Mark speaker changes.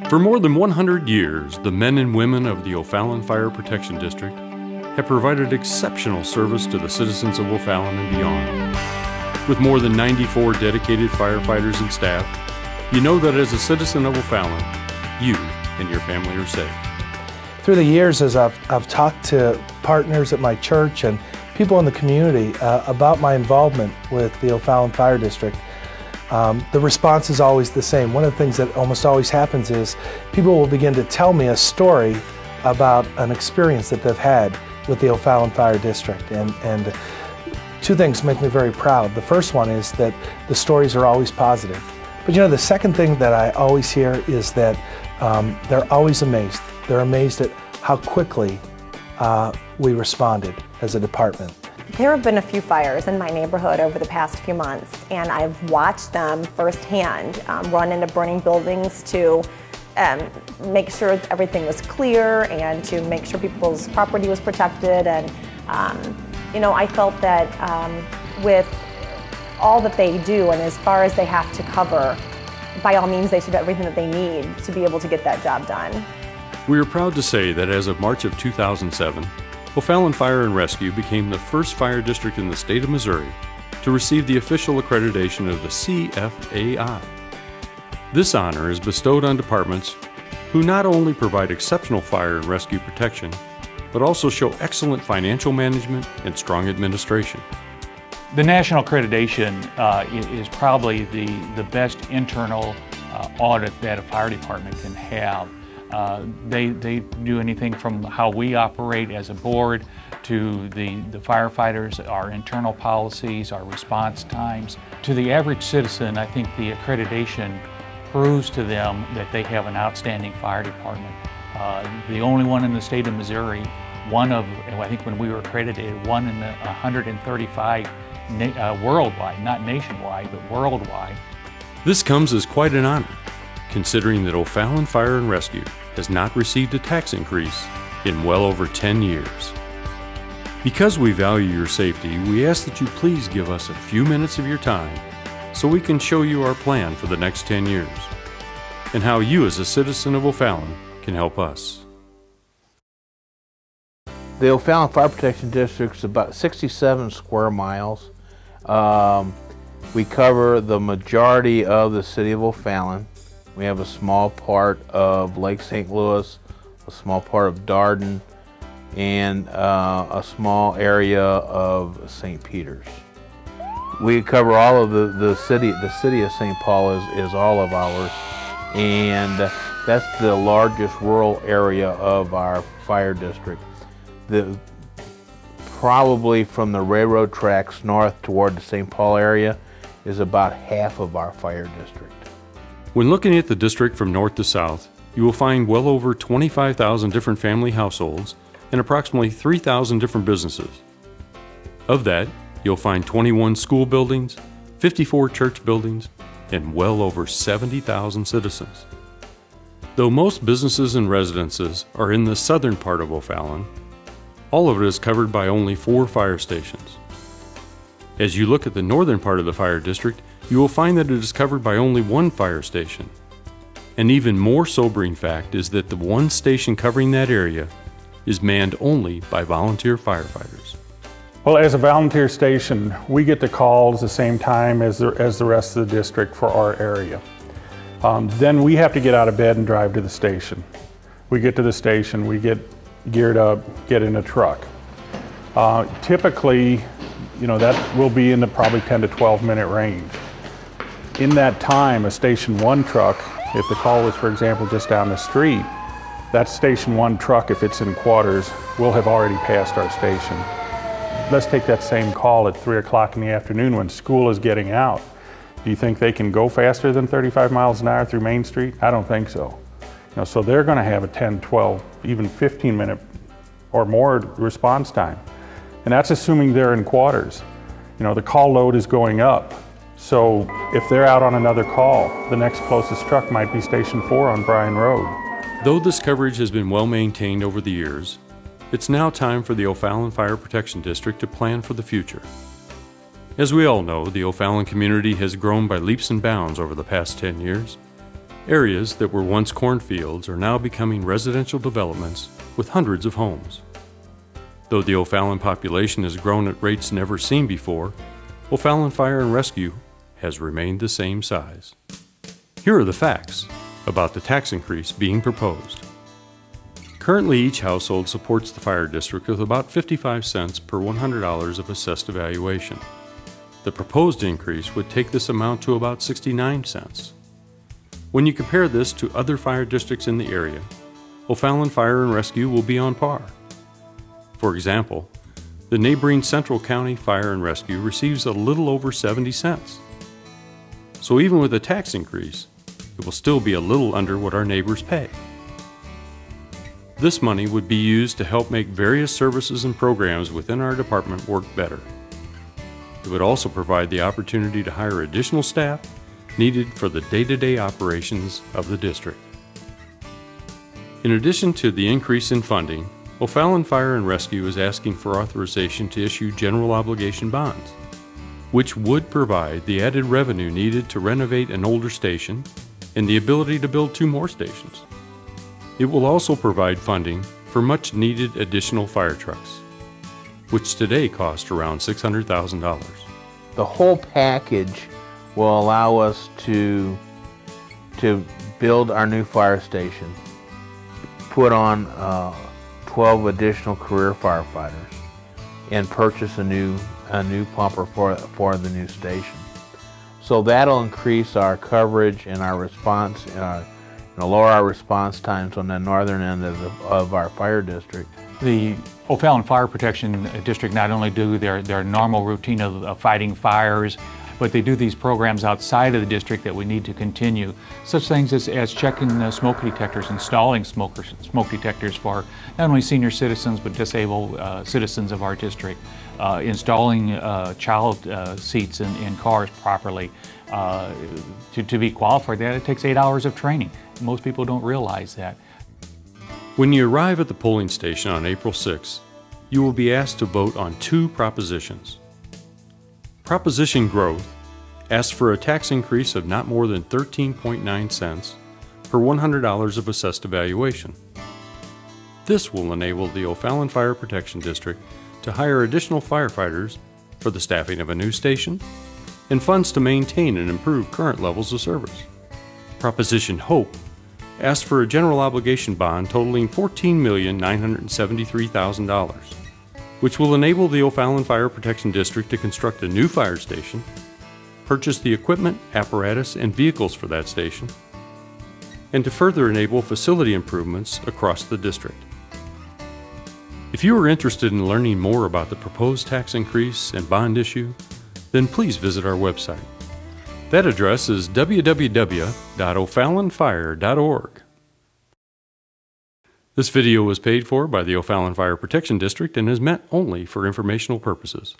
Speaker 1: For more than 100 years, the men and women of the O'Fallon Fire Protection District have provided exceptional service to the citizens of O'Fallon and beyond. With more than 94 dedicated firefighters and staff, you know that as a citizen of O'Fallon, you and your family are safe.
Speaker 2: Through the years, as I've talked to partners at my church and people in the community about my involvement with the O'Fallon Fire District, the response is always the same. One of the things that almost always happens is people will begin to tell me a story about an experience that they've had with the O'Fallon Fire District. And two things make me very proud. The first one is that the stories are always positive. But you know, the second thing that I always hear is that they're always amazed. They're amazed at how quickly we responded as a department.
Speaker 3: There have been a few fires in my neighborhood over the past few months, and I've watched them firsthand, run into burning buildings to make sure everything was clear and to make sure people's property was protected. And you know, I felt that with all that they do and as far as they have to cover, by all means they should have everything that they need to be able to get that job done.
Speaker 1: We are proud to say that as of March of 2007, O'Fallon Fire and Rescue became the first fire district in the state of Missouri to receive the official accreditation of the CFAI. This honor is bestowed on departments who not only provide exceptional fire and rescue protection, but also show excellent financial management and strong administration.
Speaker 4: The national accreditation is probably the best internal audit that a fire department can have. They do anything from how we operate as a board to the firefighters, our internal policies, our response times. To the average citizen, I think the accreditation proves to them that they have an outstanding fire department. The only one in the state of Missouri, one of, I think when we were accredited, one in the 135 worldwide, not nationwide, but worldwide.
Speaker 1: This comes as quite an honor, considering that O'Fallon Fire and Rescue has not received a tax increase in well over 10 years. Because we value your safety, we ask that you please give us a few minutes of your time so we can show you our plan for the next 10 years and how you as a citizen of O'Fallon can help us.
Speaker 5: The O'Fallon Fire Protection District is about 67 square miles. We cover the majority of the city of O'Fallon. We have a small part of Lake St. Louis, a small part of Darden, and a small area of St. Peters. We cover all of the city. The city of St. Paul is all of ours, and that's the largest rural area of our fire district. Probably from the railroad tracks north toward the St. Paul area is about half of our fire district.
Speaker 1: When looking at the district from north to south, you will find well over 25,000 different family households and approximately 3,000 different businesses. Of that, you'll find 21 school buildings, 54 church buildings, and well over 70,000 citizens. Though most businesses and residences are in the southern part of O'Fallon, all of it is covered by only 4 fire stations. As you look at the northern part of the fire district, you will find that it is covered by only 1 fire station. An even more sobering fact is that the one station covering that area is manned only by volunteer firefighters.
Speaker 6: Well, as a volunteer station, we get the calls the same time as the rest of the district for our area. Then we have to get out of bed and drive to the station. We get to the station, we get geared up, get in a truck. Typically, you know, that will be in the probably 10 to 12 minute range. In that time, a Station 1 truck, if the call was, for example, just down the street, that Station 1 truck, if it's in quarters, will have already passed our station. Let's take that same call at 3 o'clock in the afternoon when school is getting out. Do you think they can go faster than 35 miles an hour through Main Street? I don't think so. You know, so they're going to have a 10, 12, even 15 minute or more response time. And that's assuming they're in quarters. You know, the call load is going up. So if they're out on another call, the next closest truck might be Station 4 on Bryan Road.
Speaker 1: Though this coverage has been well maintained over the years, it's now time for the O'Fallon Fire Protection District to plan for the future. As we all know, the O'Fallon community has grown by leaps and bounds over the past 10 years, Areas that were once cornfields are now becoming residential developments with hundreds of homes. Though the O'Fallon population has grown at rates never seen before, O'Fallon Fire and Rescue has remained the same size. Here are the facts about the tax increase being proposed. Currently, each household supports the fire district with about 55 cents per $100 of assessed evaluation. The proposed increase would take this amount to about 69 cents. When you compare this to other fire districts in the area, O'Fallon Fire and Rescue will be on par. For example, the neighboring Central County Fire and Rescue receives a little over 70 cents. So even with a tax increase, it will still be a little under what our neighbors pay. This money would be used to help make various services and programs within our department work better. It would also provide the opportunity to hire additional staff needed for the day-to-day operations of the district. In addition to the increase in funding, O'Fallon Fire and Rescue is asking for authorization to issue general obligation bonds, which would provide the added revenue needed to renovate an older station and the ability to build 2 more stations. It will also provide funding for much-needed additional fire trucks, which today cost around $600,000.
Speaker 5: The whole package will allow us to build our new fire station, put on 12 additional career firefighters, and purchase a new pumper for the new station. So that'll increase our coverage and our response, lower our response times on the northern end of our fire district.
Speaker 4: The O'Fallon Fire Protection District not only do their normal routine of fighting fires, but they do these programs outside of the district that we need to continue. Such things as checking smoke detectors, installing smoke detectors for not only senior citizens but disabled citizens of our district, installing child seats in cars properly. To be qualified for that, it takes 8 hours of training. Most people don't realize that.
Speaker 1: When you arrive at the polling station on April 6th, you will be asked to vote on 2 propositions. Proposition Growth asks for a tax increase of not more than 13.9 cents per $100 of assessed evaluation. This will enable the O'Fallon Fire Protection District to hire additional firefighters for the staffing of a new station and funds to maintain and improve current levels of service. Proposition Hope asks for a general obligation bond totaling $14,973,000, which will enable the O'Fallon Fire Protection District to construct a new fire station, purchase the equipment, apparatus, and vehicles for that station, and to further enable facility improvements across the district. If you are interested in learning more about the proposed tax increase and bond issue, then please visit our website. That address is www.o'fallonfire.org. This video was paid for by the O'Fallon Fire Protection District and is meant only for informational purposes.